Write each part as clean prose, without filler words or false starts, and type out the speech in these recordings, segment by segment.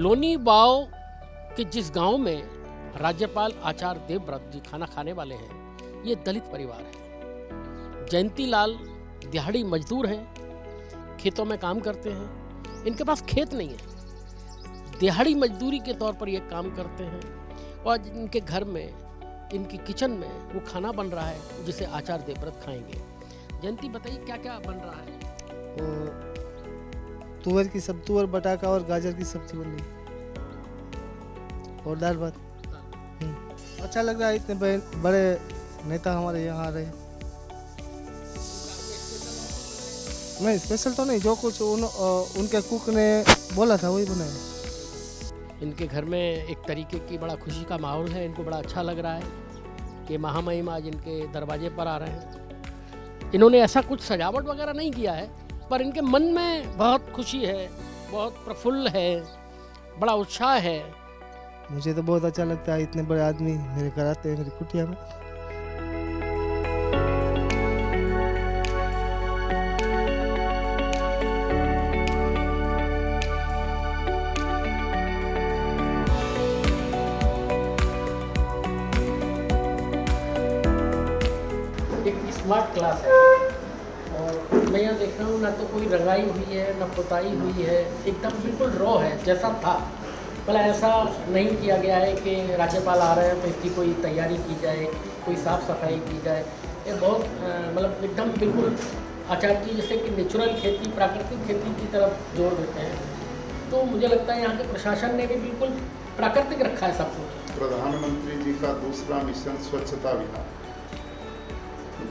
लोनी बाव के जिस गांव में राज्यपाल आचार्य देवव्रत जी खाना खाने वाले हैं, ये दलित परिवार है। जयंती लाल दिहाड़ी मजदूर हैं, खेतों में काम करते हैं। इनके पास खेत नहीं है, दिहाड़ी मजदूरी के तौर पर ये काम करते हैं और इनके घर में, इनकी किचन में वो खाना बन रहा है जिसे आचार्य देवव्रत खाएंगे। जयंती, बताइए क्या क्या बन रहा है? तुअर बटाका और गाजर की सब्जी बन रही और दाल भात। अच्छा लग रहा है, इतने बड़े नेता हमारे यहाँ आ रहे हैं। नहीं, स्पेशल तो नहीं, जो कुछ उनके कुक ने बोला था वही बनाया। इनके घर में एक तरीके की बड़ा खुशी का माहौल है। इनको बड़ा अच्छा लग रहा है कि महामहिम आज इनके दरवाजे पर आ रहे हैं। इन्होंने ऐसा कुछ सजावट वगैरह नहीं किया है, पर इनके मन में बहुत खुशी है, बहुत प्रफुल्ल है, बड़ा उत्साह है। मुझे तो बहुत अच्छा लगता है, इतने बड़े आदमी मेरे घर आते हैं, मेरी कुटिया में। एक स्मार्ट क्लास है और मैं यहाँ देख रहा हूँ, ना तो कोई रंगाई हुई है, ना पुताई हुई है, एकदम बिल्कुल रॉ है जैसा था। भला ऐसा नहीं किया गया है कि राज्यपाल आ रहे हैं तो इसकी कोई तैयारी की जाए, कोई साफ़ सफाई की जाए। ये बहुत मतलब एकदम बिल्कुल आचार्य जी जैसे कि नेचुरल खेती, प्राकृतिक खेती की तरफ जोर देते हैं। तो मुझे लगता है यहाँ के प्रशासन ने भी बिल्कुल प्राकृतिक रखा है सब कुछ। प्रधानमंत्री जी का दूसरा मिशन स्वच्छता अभियान,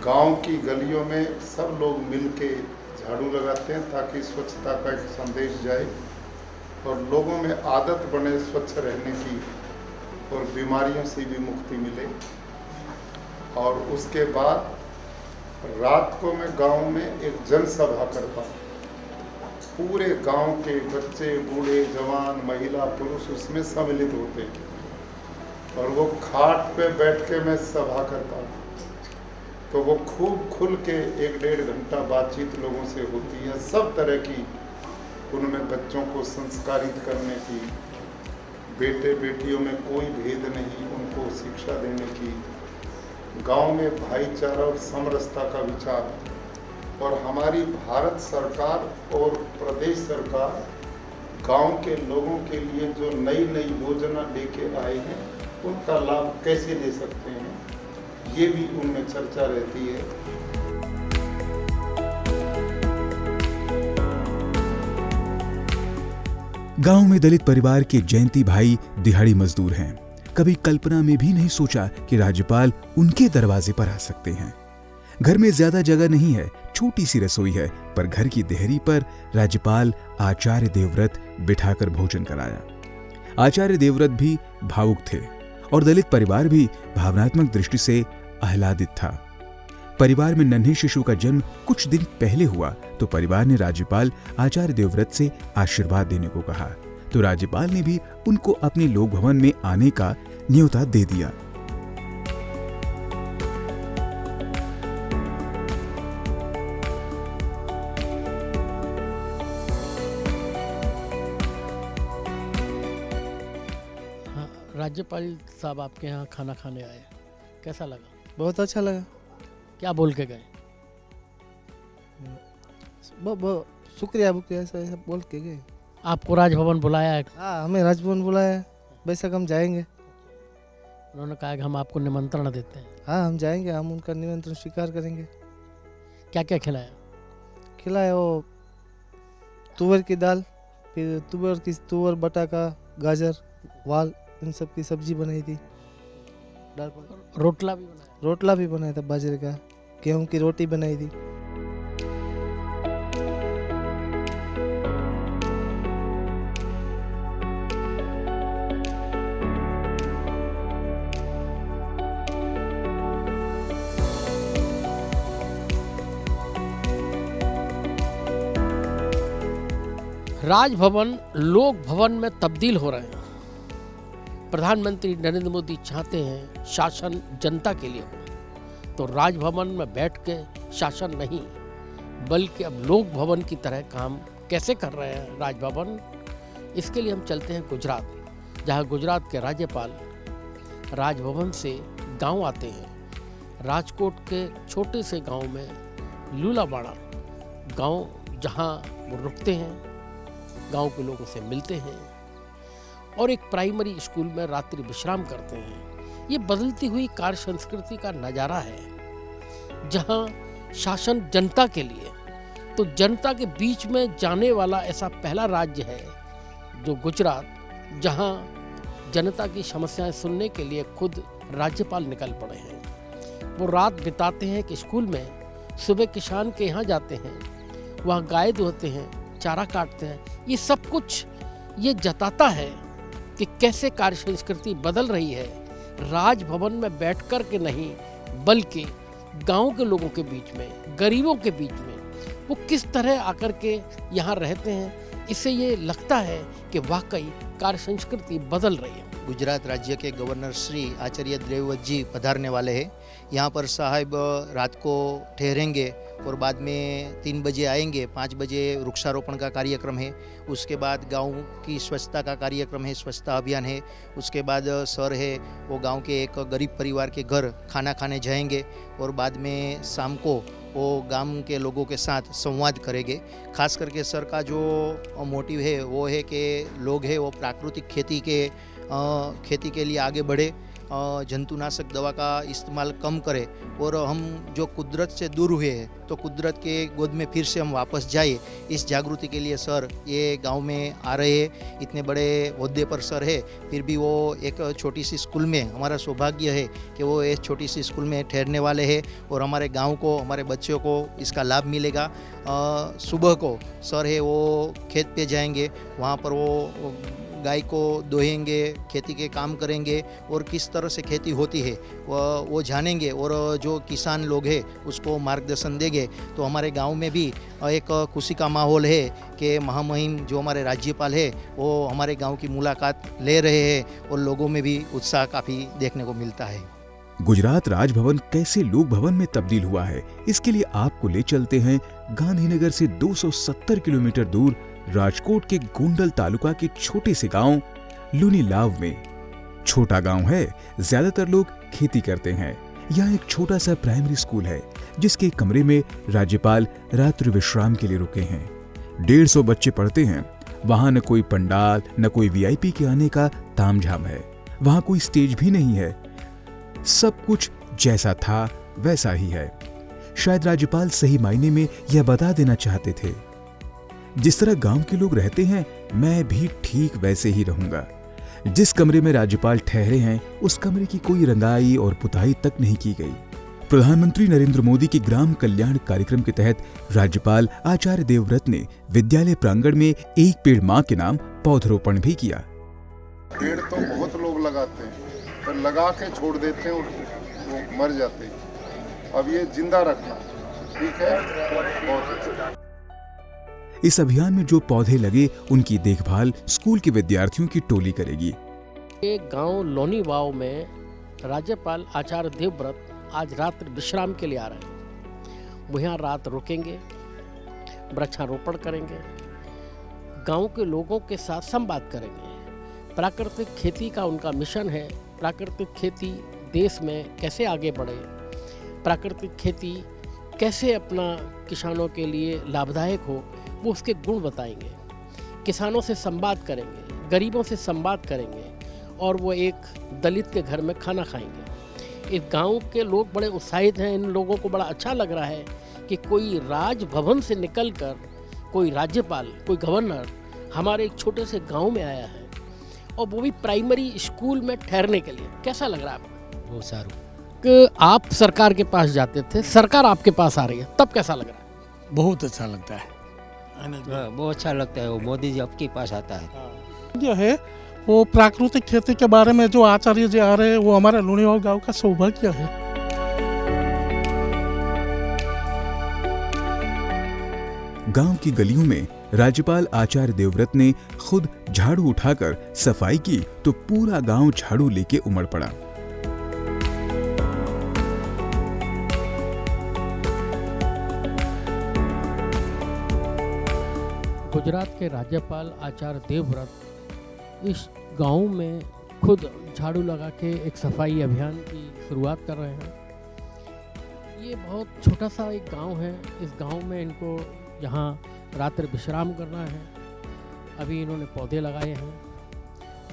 गांव की गलियों में सब लोग मिल के झाड़ू लगाते हैं ताकि स्वच्छता का एक संदेश जाए और लोगों में आदत बने स्वच्छ रहने की और बीमारियों से भी मुक्ति मिले। और उसके बाद रात को मैं गांव में एक जनसभा करता हूँ। पूरे गांव के बच्चे, बूढ़े, जवान, महिला, पुरुष उसमें सम्मिलित होते हैं और वो खाट पे बैठ के मैं सभा करता हूँ। तो वो खूब खुल के 1-1.5 घंटा बातचीत लोगों से होती है, सब तरह की, उनमें बच्चों को संस्कारित करने की, बेटे बेटियों में कोई भेद नहीं, उनको शिक्षा देने की, गांव में भाईचारा और समरसता का विचार। और हमारी भारत सरकार और प्रदेश सरकार गांव के लोगों के लिए जो नई नई योजना लेके आए हैं उनका लाभ कैसे ले सकते हैं, ये भी उनमें चर्चा रहती है। गांव में दलित परिवार के जयंती भाई दिहाड़ी मजदूर हैं। कभी कल्पना में भी नहीं सोचा कि राज्यपाल उनके दरवाजे पर आ सकते हैं। घर में ज्यादा जगह नहीं है, छोटी सी रसोई है, पर घर की देहरी पर राज्यपाल आचार्य देवव्रत बिठाकर भोजन कराया। आचार्य देवव्रत भी भावुक थे और दलित परिवार भी भावनात्मक दृष्टि से आह्लादित था। परिवार में नन्हे शिशु का जन्म कुछ दिन पहले हुआ तो परिवार ने राज्यपाल आचार्य देवव्रत से आशीर्वाद देने को कहा, तो राज्यपाल ने भी उनको अपने लोक भवन में आने का न्योता दे दिया। राज्यपाल साहब आपके यहाँ खाना खाने आए, कैसा लगा? बहुत अच्छा लगा। क्या बोल के गए? बहुत शुक्रिया बुक्रिया ऐसा बोल के गए। आपको राजभवन बुलाया है? हाँ, हमें राजभवन बुलाया है, बेशक हम जाएंगे। उन्होंने कहा कि हम आपको निमंत्रण देते हैं। हाँ, हम जाएंगे, हम उनका निमंत्रण स्वीकार करेंगे। क्या क्या खिलाया? खिलाया वो तुअर की दाल, फिर तुअर बटाका, गाजर, वाल, इन सब की सब्जी बनाई थी। रोटला भी बनाया? रोटला भी बनाया था, बाजरे का, गेहूं की रोटी बनाई थी। राजभवन लोक भवन में तब्दील हो रहे हैं। प्रधानमंत्री नरेंद्र मोदी चाहते हैं शासन जनता के लिए हो, तो राजभवन में बैठ के शासन नहीं, बल्कि अब लोक भवन की तरह काम कैसे कर रहे हैं राजभवन, इसके लिए हम चलते हैं गुजरात, जहाँ गुजरात के राज्यपाल राजभवन से गांव आते हैं। राजकोट के छोटे से गांव में लूलाबाड़ा गांव, जहां वो रुकते हैं, गांव के लोगों से मिलते हैं और एक प्राइमरी स्कूल में रात्रि विश्राम करते हैं। ये बदलती हुई कार्य संस्कृति का नज़ारा है, जहां शासन जनता के लिए, तो जनता के बीच में जाने वाला ऐसा पहला राज्य है जो गुजरात, जहां जनता की समस्याएं सुनने के लिए खुद राज्यपाल निकल पड़े हैं। वो रात बिताते हैं कि स्कूल में, सुबह किसान के यहाँ जाते हैं, वहाँ गाय दुहते हैं, चारा काटते हैं। ये सब कुछ ये जताता है कि कैसे कार्य संस्कृति बदल रही है, राजभवन में बैठ कर के नहीं बल्कि गांव के लोगों के बीच में, गरीबों के बीच में वो किस तरह आकर के यहाँ रहते हैं। इससे ये लगता है कि वाकई कार्य संस्कृति बदल रही है। गुजरात राज्य के गवर्नर श्री आचार्य देवव्रत जी पधारने वाले हैं। यहाँ पर साहब रात को ठहरेंगे और बाद में 3 बजे आएंगे। 5 बजे वृक्षारोपण का कार्यक्रम है। उसके बाद गांव की स्वच्छता का कार्यक्रम है, स्वच्छता अभियान है। उसके बाद सर है वो गांव के एक गरीब परिवार के घर खाना खाने जाएंगे और बाद में शाम को वो गांव के लोगों के साथ संवाद करेंगे। खास करके सर का जो मोटिव है वो है कि लोग हैं वो प्राकृतिक खेती के लिए आगे बढ़े, जंतुनाशक दवा का इस्तेमाल कम करें और हम जो कुदरत से दूर हुए हैं तो कुदरत के गोद में फिर से हम वापस जाए। इस जागृति के लिए सर ये गांव में आ रहे हैं। इतने बड़े ओहदे पर सर है, फिर भी वो एक छोटी सी स्कूल में, हमारा सौभाग्य है कि वो एक छोटी सी स्कूल में ठहरने वाले हैं और हमारे गांव को, हमारे बच्चों को इसका लाभ मिलेगा। सुबह को सर है वो खेत पे जाएंगे, वहाँ पर वो गाय को दोहेंगे, खेती के काम करेंगे और किस तरह से खेती होती है वो जानेंगे और जो किसान लोग हैं उसको मार्गदर्शन देंगे। तो हमारे गांव में भी एक खुशी का माहौल है कि महामहिम जो हमारे राज्यपाल है वो हमारे गांव की मुलाकात ले रहे हैं और लोगों में भी उत्साह काफ़ी देखने को मिलता है। गुजरात राजभवन कैसे लोक भवन में तब्दील हुआ है, इसके लिए आपको ले चलते हैं गांधीनगर से 270 किलोमीटर दूर राजकोट के गोंडल तालुका के छोटे से गांव लुनीलाव में। छोटा गांव है, ज्यादातर लोग खेती करते हैं। यहाँ एक छोटा सा प्राइमरी स्कूल है जिसके कमरे में राज्यपाल रात्रि विश्राम के लिए रुके हैं। 150 बच्चे पढ़ते हैं। वहां न कोई पंडाल, न कोई वीआईपी के आने का तामझाम है। वहां कोई स्टेज भी नहीं है। सब कुछ जैसा था वैसा ही है। शायद राज्यपाल सही मायने में यह बता देना चाहते थे, जिस तरह गांव के लोग रहते हैं मैं भी ठीक वैसे ही रहूंगा। जिस कमरे में राज्यपाल ठहरे हैं उस कमरे की कोई रंगाई और पुताई तक नहीं की गई। प्रधानमंत्री नरेंद्र मोदी के ग्राम कल्याण कार्यक्रम के तहत राज्यपाल आचार्य देवव्रत ने विद्यालय प्रांगण में एक पेड़ मां के नाम पौधरोपण भी किया। पेड़ तो बहुत लोग लगाते हैं पर लगा के छोड़ देते हैं और वो मर जाते हैं। अब ये जिंदा रखना ठीक है, बहुत अच्छा। इस अभियान में जो पौधे लगे उनकी देखभाल स्कूल के विद्यार्थियों की टोली करेगी। ये गांव लोनीवाव में राज्यपाल आचार्य देवव्रत आज रात्रि विश्राम के लिए आ रहे हैं। वो यहाँ रात रुकेंगे, वृक्षारोपण करेंगे, गांव के लोगों के साथ संवाद करेंगे। प्राकृतिक खेती का उनका मिशन है। प्राकृतिक खेती देश में कैसे आगे बढ़े, प्राकृतिक खेती कैसे अपना किसानों के लिए लाभदायक हो, वो उसके गुण बताएंगे। किसानों से संवाद करेंगे, गरीबों से संवाद करेंगे और वो एक दलित के घर में खाना खाएंगे। इस गांव के लोग बड़े उत्साहित हैं। इन लोगों को बड़ा अच्छा लग रहा है कि कोई राजभवन से निकलकर कोई राज्यपाल, कोई गवर्नर हमारे एक छोटे से गांव में आया है और वो भी प्राइमरी स्कूल में ठहरने के लिए। कैसा लग रहा है आपको? बहुत सारू। कि आप सरकार के पास जाते थे, सरकार आपके पास आ रही है, तब कैसा लग रहा है? बहुत अच्छा लगता है। बहुत अच्छा लगता है। वो मोदी जी आपके पास आता है। जो है वो प्राकृतिक खेती के बारे में जो आचार्य जी आ रहे हैं वो हमारे लुनीवाव गांव का सौभाग्य है। गांव की गलियों में राज्यपाल आचार्य देवव्रत ने खुद झाड़ू उठाकर सफाई की तो पूरा गांव झाड़ू लेके उमड़ पड़ा। गुजरात के राज्यपाल आचार्य देवव्रत इस गांव में खुद झाड़ू लगा के एक सफाई अभियान की शुरुआत कर रहे हैं। ये बहुत छोटा सा एक गांव है। इस गांव में इनको यहाँ रात्रि विश्राम करना है। अभी इन्होंने पौधे लगाए हैं।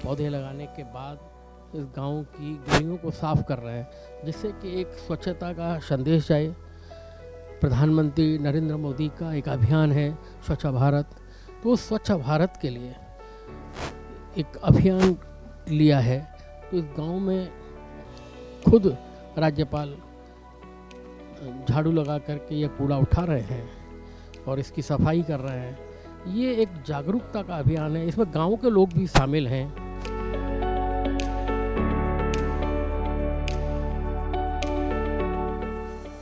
पौधे लगाने के बाद इस गांव की गलियों को साफ कर रहे हैं, जिससे कि एक स्वच्छता का संदेश जाए। प्रधानमंत्री नरेंद्र मोदी का एक अभियान है स्वच्छ भारत, तो उस स्वच्छ भारत के लिए एक अभियान लिया है। तो इस गांव में खुद राज्यपाल झाड़ू लगा करके ये कूड़ा उठा रहे हैं और इसकी सफाई कर रहे हैं। ये एक जागरूकता का अभियान है। इसमें गांव के लोग भी शामिल हैं।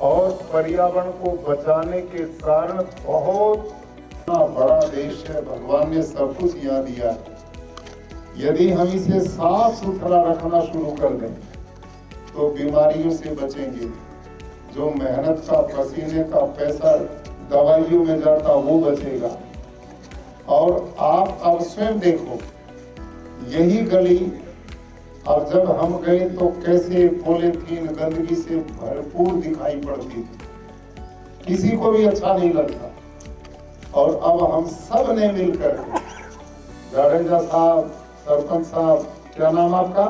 और पर्यावरण को बचाने के कारण बहुत बड़ा देश है। भगवान ने सब कुछ यहाँ दिया है। यदि हम इसे साफ सुथरा रखना शुरू कर दें तो बीमारियों से बचेंगे। जो मेहनत का, पसीने का पैसा दवाइयों में जाता वो बचेगा। और आप अब स्वयं देखो, यही गली अब जब हम गए तो कैसे पॉलीथीन गंदगी से भरपूर दिखाई पड़ती थी, किसी को भी अच्छा नहीं लगता। और अब हम सब ने मिलकर, जाडेजा साहब, सरपंच साहब, क्या नाम आपका?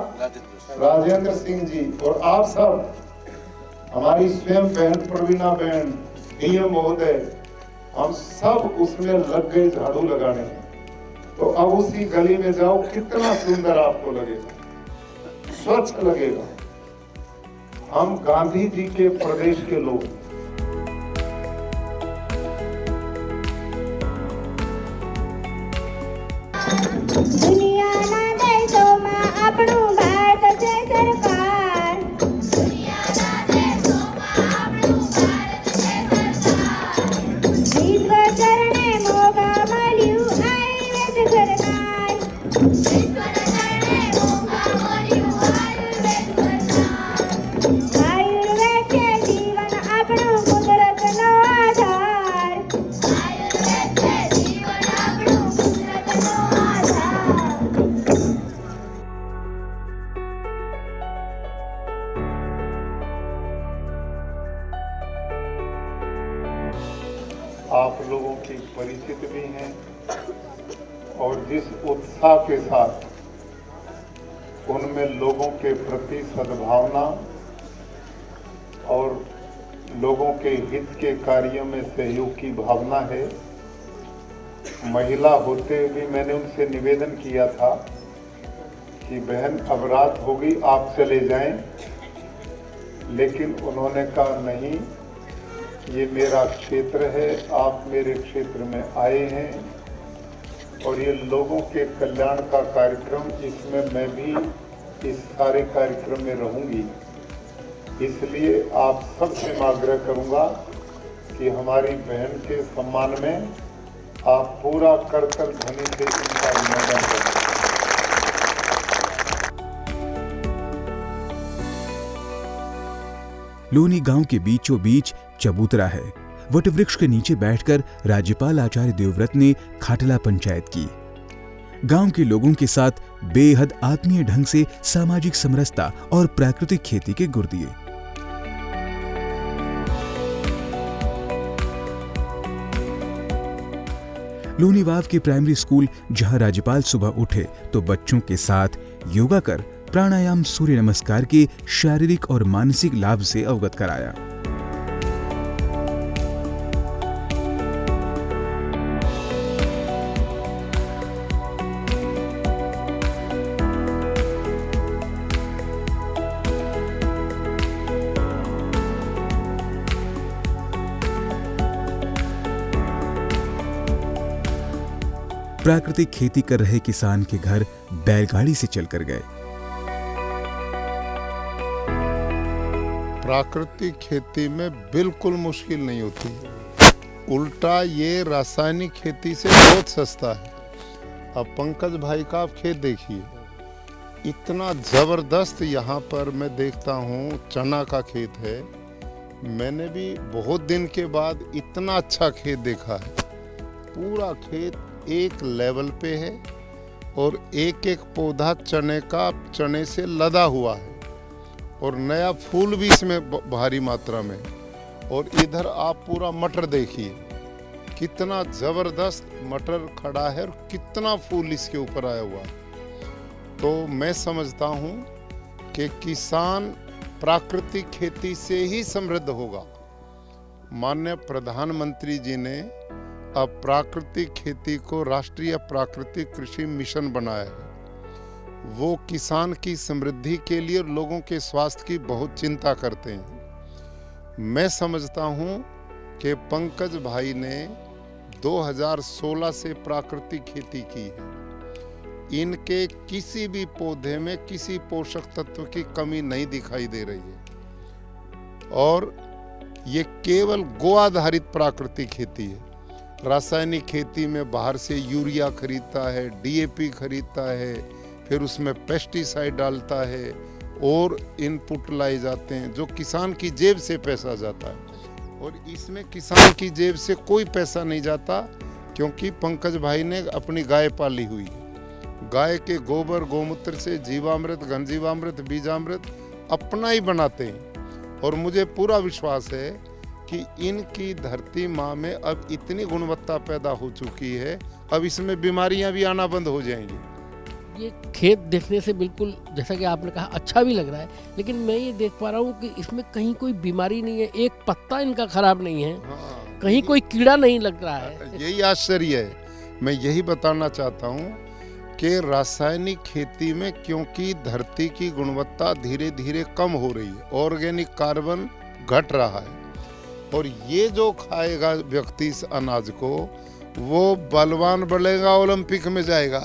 राजेंद्र सिंह जी, और आप सब, हमारी स्वयं बहन प्रवीणा बहन, डीएम महोदय, हम सब उसमें लग गए झाड़ू लगाने में। तो अब उसी गली में जाओ, कितना सुंदर आपको लगेगा, स्वच्छ लगेगा। हम गांधी जी के प्रदेश के लोग। દુનિયાના દેશોમાં આપણું ભારત છે સરકાર. દુનિયાના દેશોમાં આપણું ભારત છે સરકાર. વિશ્વ ચરણે મોગા મળ્યું આયુર્વેદ સરકાર. વિશ્વ ચરણે મોગા મળ્યું આયુર્વેદ સરકાર. આયુર્વેદ છે જીવન આપણું કુદરતનો આધાર. આયુર્વેદ છે જીવન આપણું કુદરતનો આધાર. आप लोगों की परिचित भी हैं और जिस उत्साह के साथ उनमें लोगों के प्रति सद्भावना और लोगों के हित के कार्यों में सहयोग की भावना है। महिला होते हुए भी मैंने उनसे निवेदन किया था कि बहन अब रात होगी, आप चले जाएं, लेकिन उन्होंने कहा नहीं, ये मेरा क्षेत्र है, आप मेरे क्षेत्र में आए हैं और ये लोगों के कल्याण का कार्यक्रम, इसमें मैं भी इस सारे कार्यक्रम में रहूंगी। इसलिए आप सबसे मैं आग्रह करूंगा कि हमारी बहन के सम्मान में आप पूरा कर ध्वनि से इनका अभिनंदन करें। लोनी गांव के बीचों बीच चबूतरा है। वट वृक्ष के नीचे बैठकर राज्यपाल आचार्य देवव्रत ने खाटला पंचायत की। गांव के लोगों के साथ बेहद आत्मीय ढंग से सामाजिक समरसता और प्राकृतिक खेती के गुर दिए। लोनीवाव के प्राइमरी स्कूल, जहां राज्यपाल सुबह उठे तो बच्चों के साथ योगा कर प्राणायाम, सूर्य नमस्कार के शारीरिक और मानसिक लाभ से अवगत कराया। प्राकृतिक खेती कर रहे किसान के घर बैलगाड़ी से चलकर गए। प्राकृतिक खेती में बिल्कुल मुश्किल नहीं होती, उल्टा ये रासायनिक खेती से बहुत सस्ता है। अब पंकज भाई का आप खेत देखिए, इतना ज़बरदस्त यहाँ पर मैं देखता हूँ, चना का खेत है। मैंने भी बहुत दिन के बाद इतना अच्छा खेत देखा है। पूरा खेत एक लेवल पे है और एक एक पौधा चने से लदा हुआ है और नया फूल भी इसमें भारी मात्रा में। और इधर आप पूरा मटर देखिए, कितना ज़बरदस्त मटर खड़ा है और कितना फूल इसके ऊपर आया हुआ है। तो मैं समझता हूँ कि किसान प्राकृतिक खेती से ही समृद्ध होगा। माननीय प्रधानमंत्री जी ने अब प्राकृतिक खेती को राष्ट्रीय प्राकृतिक कृषि मिशन बनाया है। वो किसान की समृद्धि के लिए और लोगों के स्वास्थ्य की बहुत चिंता करते हैं। मैं समझता हूँ कि पंकज भाई ने 2016 से प्राकृतिक खेती की है। इनके किसी भी पौधे में किसी पोषक तत्व की कमी नहीं दिखाई दे रही है और ये केवल गो आधारित प्राकृतिक खेती है। रासायनिक खेती में बाहर से यूरिया खरीदता है, DAP खरीदता है, फिर उसमें पेस्टिसाइड डालता है और इनपुट लाए जाते हैं जो किसान की जेब से पैसा जाता है। और इसमें किसान की जेब से कोई पैसा नहीं जाता, क्योंकि पंकज भाई ने अपनी गाय पाली हुई है। गाय के गोबर गोमूत्र से जीवामृत, घनजीवामृत, बीजामृत अपना ही बनाते हैं। और मुझे पूरा विश्वास है कि इनकी धरती माँ में अब इतनी गुणवत्ता पैदा हो चुकी है, अब इसमें बीमारियां भी आना बंद हो जाएंगी। ये खेत देखने से बिल्कुल, जैसा कि आपने कहा, अच्छा भी लग रहा है, लेकिन मैं ये देख पा रहा हूँ कि इसमें कहीं कोई बीमारी नहीं है, एक पत्ता इनका खराब नहीं है। हाँ, कहीं कोई कीड़ा नहीं लग रहा है। यही आश्चर्य है। मैं यही बताना चाहता हूँ कि रासायनिक खेती में क्योंकि धरती की गुणवत्ता धीरे धीरे कम हो रही है, ऑर्गेनिक कार्बन घट रहा है, और ये जो खाएगा व्यक्ति इस अनाज को, वो बलवान बनेगा, ओलंपिक में जाएगा।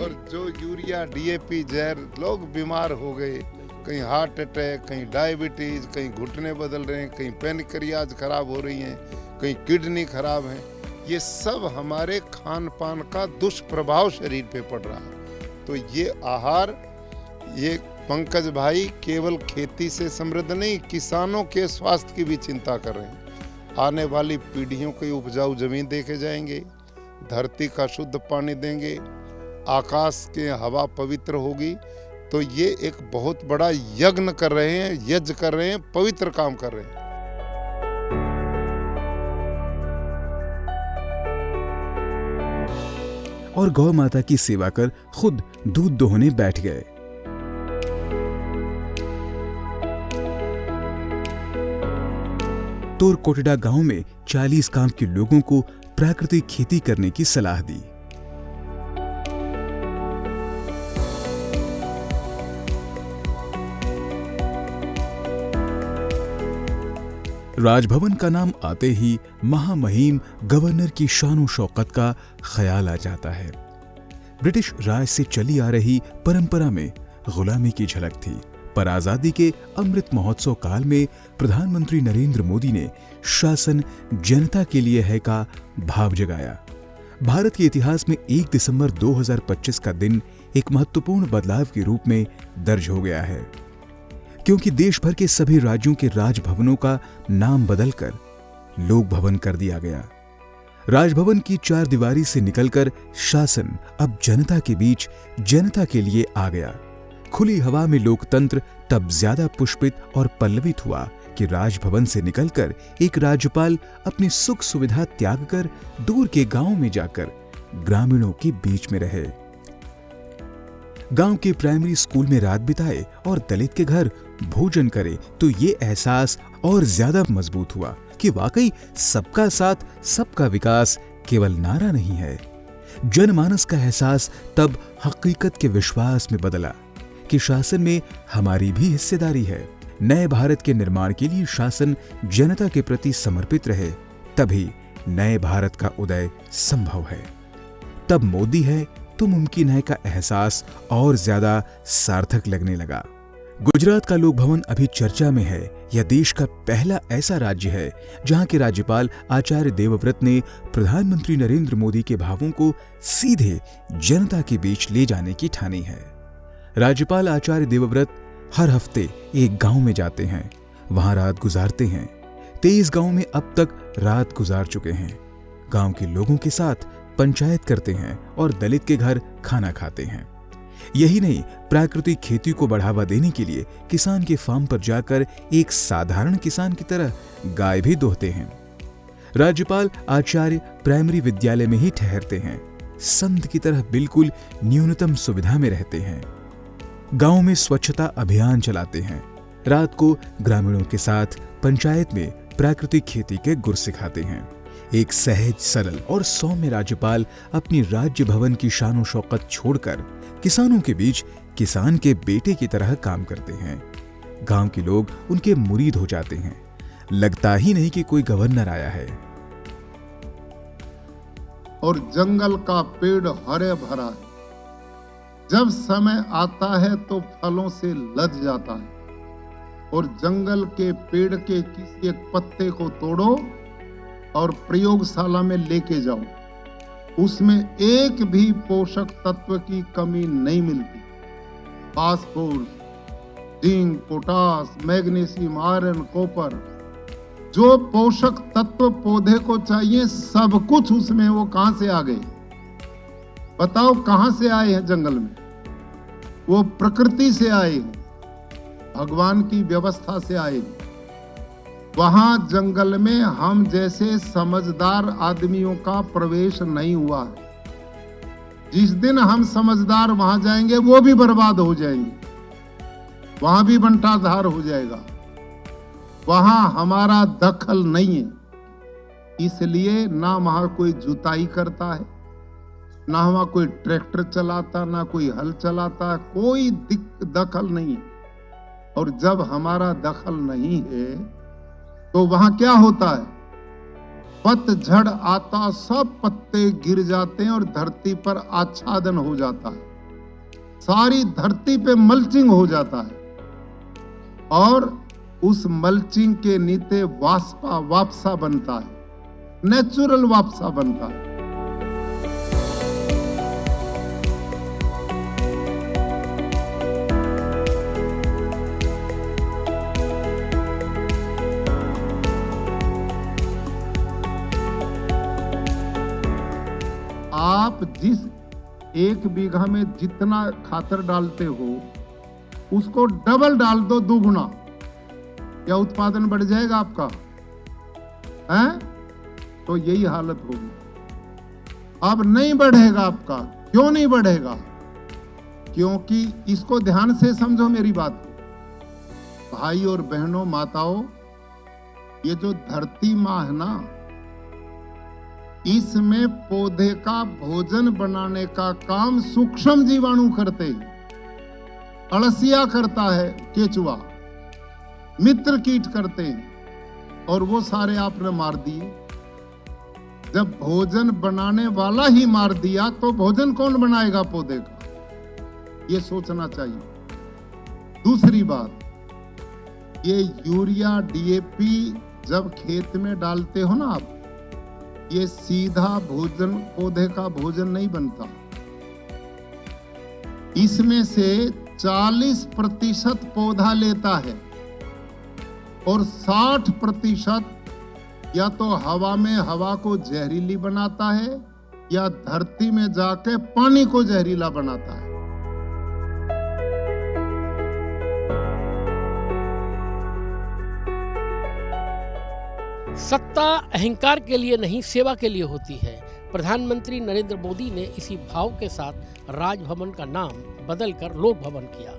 और जो यूरिया, DAP, जहर, लोग बीमार हो गए, कहीं हार्ट अटैक, कहीं डायबिटीज, कहीं घुटने बदल रहे हैं, कहीं पैनक्रियाज खराब हो रही हैं, कहीं किडनी खराब है। ये सब हमारे खान पान का दुष्प्रभाव शरीर पे पड़ रहा है। तो ये आहार, ये पंकज भाई केवल खेती से समृद्ध नहीं, किसानों के स्वास्थ्य की भी चिंता कर रहे हैं। आने वाली पीढ़ियों की उपजाऊ जमीन देखे जाएंगे, धरती का शुद्ध पानी देंगे, आकाश की हवा पवित्र होगी। तो ये एक बहुत बड़ा यज्ञ कर रहे हैं, पवित्र काम कर रहे हैं। और गौ माता की सेवा कर खुद दूध दोहने बैठ गए। तोरकोटड़ा गांव में 40 गांव के लोगों को प्राकृतिक खेती करने की सलाह दी। राजभवन का नाम आते ही महामहिम गवर्नर की शान और शौकत का ख्याल आ जाता है। ब्रिटिश राज से चली आ रही परंपरा में गुलामी की झलक थी, पर आजादी के अमृत महोत्सव काल में प्रधानमंत्री नरेंद्र मोदी ने शासन जनता के लिए है का भाव जगाया। भारत के इतिहास में 1 दिसंबर 2025 का दिन एक महत्वपूर्ण बदलाव के रूप में दर्ज हो गया है, क्योंकि देश भर के सभी राज्यों के राजभवनों का नाम बदलकर लोक भवन कर दिया गया। राजभवन की 4 दीवारी से निकलकर शासन अब जनता के बीच, जनता के लिए आ गया। खुली हवा में लोकतंत्र तब ज्यादा पुष्पित और पल्लवित हुआ कि राजभवन से निकलकर एक राज्यपाल अपनी सुख सुविधा त्याग कर दूर के गांव में जाकर ग्रामीणों के बीच में रहे। गांव के प्राइमरी स्कूल में रात बिताए और दलित के घर भोजन करे, तो ये एहसास और ज्यादा मजबूत हुआ कि वाकई सबका साथ सबका विकास केवल नारा नहीं है। जनमानस का एहसास तब हकीकत के विश्वास में बदला कि शासन में हमारी भी हिस्सेदारी है। नए भारत के निर्माण के लिए शासन जनता के प्रति समर्पित रहे, तभी नए भारत का उदय संभव है। तब मोदी है तो मुमकिन है का एहसास और ज्यादा सार्थक लगने लगा। गुजरात का लोक भवन अभी चर्चा में है। यह देश का पहला ऐसा राज्य है जहां के राज्यपाल आचार्य देवव्रत ने प्रधानमंत्री नरेंद्र मोदी के भावों को सीधे जनता के बीच ले जाने की ठानी है। राज्यपाल आचार्य देवव्रत हर हफ्ते एक गांव में जाते हैं, वहां रात गुजारते हैं। 23 गांव में अब तक रात गुजार चुके हैं। गांव के लोगों के साथ पंचायत करते हैं और दलित के घर खाना खाते हैं। यही नहीं, प्राकृतिक खेती को बढ़ावा देने के लिए किसान के फार्म पर जाकर एक साधारण किसान की तरह गाय भी दोहते हैं। राज्यपाल आचार्य प्राइमरी विद्यालय में ही ठहरते हैं, संत की तरह बिल्कुल न्यूनतम सुविधा में रहते हैं। गांव में स्वच्छता अभियान चलाते हैं। रात को ग्रामीणों के साथ पंचायत में प्राकृतिक खेती के गुर सिखाते हैं। एक सहज, सरल और सौम्य राज्यपाल अपनी राज्य भवन की शान शौकत छोड़कर किसानों के बीच किसान के बेटे की तरह काम करते हैं। गांव के लोग उनके मुरीद हो जाते हैं। लगता ही नहीं कि कोई गवर्नर आया है। और जंगल का पेड़ हरे भरा है। जब समय आता है तो फलों से लद जाता है। और जंगल के पेड़ के किसी एक पत्ते को तोड़ो और प्रयोगशाला में लेके जाओ, उसमें एक भी पोषक तत्व की कमी नहीं मिलती। Phosphorus, zinc, potash, magnesium, iron, copper, जो पोषक तत्व पौधे को चाहिए सब कुछ उसमें। वो कहां से आ गए बताओ? कहां से आए हैं? जंगल में। वो प्रकृति से आए हैं, भगवान की व्यवस्था से आए हैं। वहां जंगल में हम जैसे समझदार आदमियों का प्रवेश नहीं हुआ है। जिस दिन हम समझदार वहां जाएंगे वो भी बर्बाद हो जाएंगे, वहां भी बंटाधार हो जाएगा। वहां हमारा दखल नहीं है, इसलिए ना वहां कोई जुताई करता है, ना वहां कोई ट्रैक्टर चलाता, ना कोई हल चलाता, कोई दखल नहीं है। और जब हमारा दखल नहीं है तो वहां क्या होता है? पतझड़ आता, सब पत्ते गिर जाते हैं और धरती पर आच्छादन हो जाता है। सारी धरती पे मल्चिंग हो जाता है और उस मल्चिंग के नीचे वापसा बनता है, नेचुरल वापसा बनता है। आप जिस 1 बीघा में जितना खातर डालते हो उसको डबल डाल दो, दुगुना, क्या उत्पादन बढ़ जाएगा आपका? हैं? तो यही हालत होगी। अब नहीं बढ़ेगा आपका। क्यों नहीं बढ़ेगा? क्योंकि इसको ध्यान से समझो मेरी बात, भाई और बहनों, माताओं, ये जो धरती माँ है ना, इसमें पौधे का भोजन बनाने का काम सूक्ष्म जीवाणु करते हैं। अळसिया करता है केचुआ, मित्र कीट करते हैं, और वो सारे आपने मार दिए। जब भोजन बनाने वाला ही मार दिया तो भोजन कौन बनाएगा पौधे का? ये सोचना चाहिए। दूसरी बात, ये यूरिया, डीएपी जब खेत में डालते हो ना आप, ये सीधा भोजन, पौधे का भोजन नहीं बनता। इसमें से 40% पौधा लेता है और 60% या तो हवा में हवा को जहरीली बनाता है या धरती में जाके पानी को जहरीला बनाता है। सत्ता अहंकार के लिए नहीं, सेवा के लिए होती है। प्रधानमंत्री नरेंद्र मोदी ने इसी भाव के साथ राजभवन का नाम बदलकर लोक भवन किया।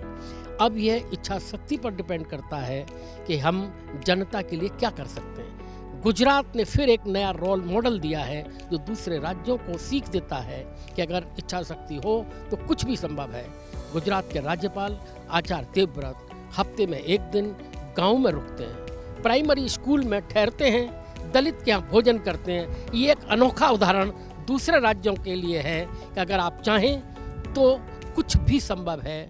अब यह इच्छा शक्ति पर डिपेंड करता है कि हम जनता के लिए क्या कर सकते हैं। गुजरात ने फिर एक नया रोल मॉडल दिया है जो दूसरे राज्यों को सीख देता है कि अगर इच्छा शक्ति हो तो कुछ भी संभव है। गुजरात के राज्यपाल आचार्य देवव्रत हफ्ते में 1 दिन गांव में रुकते हैं, प्राइमरी स्कूल में ठहरते हैं, दलित के यहाँ भोजन करते हैं। ये एक अनोखा उदाहरण दूसरे राज्यों के लिए है कि अगर आप चाहें तो कुछ भी संभव है।